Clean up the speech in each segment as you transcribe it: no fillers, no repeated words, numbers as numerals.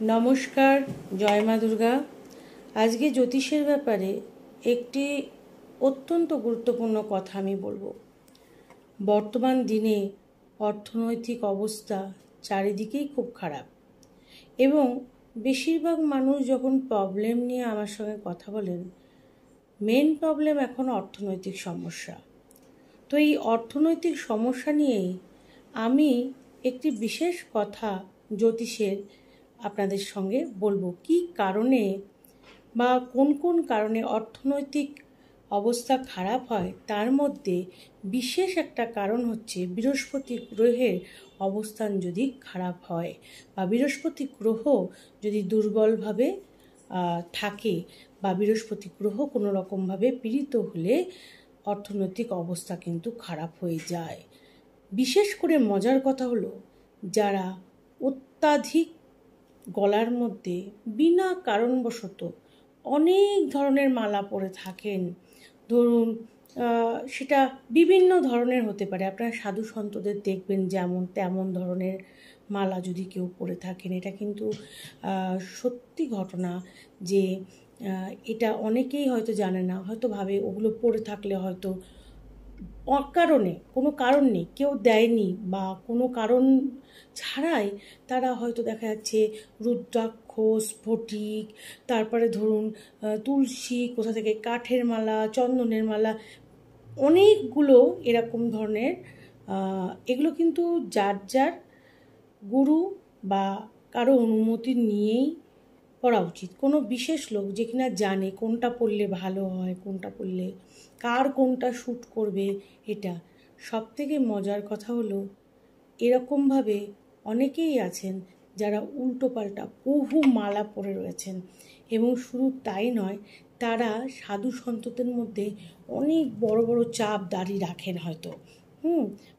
নমস্কার, জয় মা দুর্গা। আজকে জ্যোতিষের ব্যাপারে একটি অত্যন্ত গুরুত্বপূর্ণ কথা আমি বলবো। বর্তমান দিনে অর্থনৈতিক অবস্থা চারিদিকেই খুব খারাপ এবং বেশিরভাগ মানুষ যখন প্রবলেম নিয়ে আমার সঙ্গে কথা বলেন, মেন প্রবলেম এখন অর্থনৈতিক সমস্যা। তো এই অর্থনৈতিক সমস্যা নিয়েই আমি একটি বিশেষ কথা জ্যোতিষের আপনাদের সঙ্গে বলবো। কি কারণে বা কোন কোন কারণে অর্থনৈতিক অবস্থা খারাপ হয়, তার মধ্যে বিশেষ একটা কারণ হচ্ছে বৃহস্পতি গ্রহের অবস্থান যদি খারাপ হয় বা বৃহস্পতি গ্রহ যদি দুর্বলভাবে থাকে বা বৃহস্পতি গ্রহ কোনো রকমভাবে পীড়িত হলে অর্থনৈতিক অবস্থা কিন্তু খারাপ হয়ে যায়। বিশেষ করে মজার কথা হলো, যারা অত্যাধিক গলার মধ্যে বিনা কারণবশত অনেক ধরনের মালা পরে থাকেন, ধরুন সেটা বিভিন্ন ধরনের হতে পারে, আপনারা সাধু সন্তদের দেখবেন যেমন তেমন ধরনের মালা যদি কেউ পরে থাকেন, এটা কিন্তু সত্যি ঘটনা যে এটা অনেকেই হয়তো জানে না, হয়তো ভাবে ওগুলো পরে থাকলে হয়তো অকারণে, কোনো কারণ নেই, কেউ দেয়নি বা কোনো কারণ ছাড়াই তারা হয়তো দেখা যাচ্ছে রুদ্রাক্ষ, স্ফটিক, তারপরে ধরুন তুলসী, কোথা থেকে কাঠের মালা, চন্দনের মালা, অনেকগুলো এরকম ধরনের, এগুলো কিন্তু যার যার গুরু বা কারো অনুমতি নিয়েই পড়া উচিত। কোনো বিশেষ লোক যে কিনা জানে কোনটা পড়লে ভালো হয়, কোনটা পড়লে কার কোনটা শ্যুট করবে। এটা সবথেকে মজার কথা হলো, এরকমভাবে অনেকেই আছেন যারা উল্টোপাল্টা বহু মালা পরে রয়েছেন, এবং শুধু তাই নয়, তারা সাধু সন্তদের মধ্যে অনেক বড় বড় চাপ দাড়ি রাখেন হয়তো,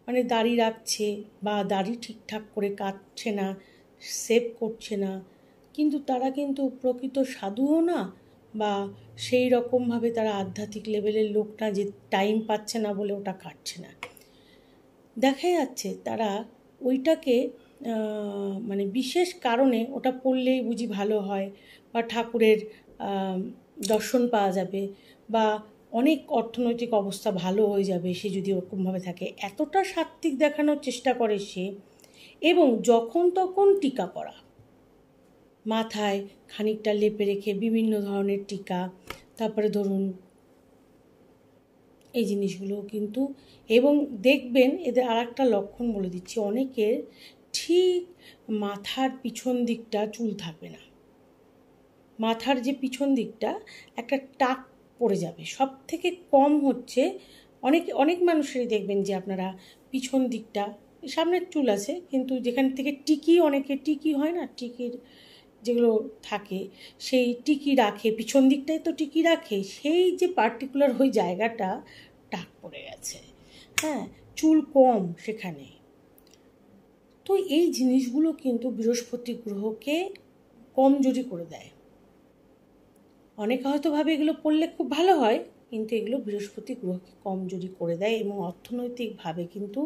মানে দাড়ি রাখছে বা দাড়ি ঠিকঠাক করে কাটছে না, সেভ করছে না, কিন্তু তারা কিন্তু প্রকৃত সাধুও না বা সেই রকমভাবে তারা আধ্যাত্মিক লেভেলের লোক না, যে টাইম পাচ্ছে না বলে ওটা কাটছে না। দেখা যাচ্ছে তারা ওইটাকে মানে বিশেষ কারণে ওটা পড়লেই বুঝি ভালো হয় বা ঠাকুরের দর্শন পাওয়া যাবে বা অনেক অর্থনৈতিক অবস্থা ভালো হয়ে যাবে সে যদি ওরকমভাবে থাকে, এতটা সাত্ত্বিক দেখানোর চেষ্টা করে সে। এবং যখন তখন টিকা পরা, মাথায় খানিকটা লেপে রেখে বিভিন্ন ধরনের টিকা, তারপরে ধরুন এই জিনিসগুলো কিন্তু, এবং দেখবেন এদের আর একটা লক্ষণ বলে দিচ্ছি, অনেকের ঠিক মাথার পিছন দিকটা চুল থাকবে না, মাথার যে পিছন দিকটা একটা টাক পড়ে যাবে। সব থেকে কম হচ্ছে অনেক মানুষেরই দেখবেন যে আপনারা পিছন দিকটা, সামনের চুল আছে কিন্তু যেখান থেকে টিকি, অনেকে টিকি হয় না, টিকির যেগুলো থাকে সেই টিকি রাখে, পিছন দিকটায় তো টিকি রাখে, সেই যে পার্টিকুলার ওই জায়গাটা টাক পড়ে গেছে, চুল কম সেখানে। তো এই জিনিসগুলো কিন্তু বৃহস্পতি গ্রহকে কমজোরি করে দেয়। অনেকে হয়তো ভাবে এগুলো পড়লে খুব ভালো হয়, কিন্তু এগুলো বৃহস্পতি গ্রহকে কমজোরি করে দেয় এবং অর্থনৈতিকভাবে কিন্তু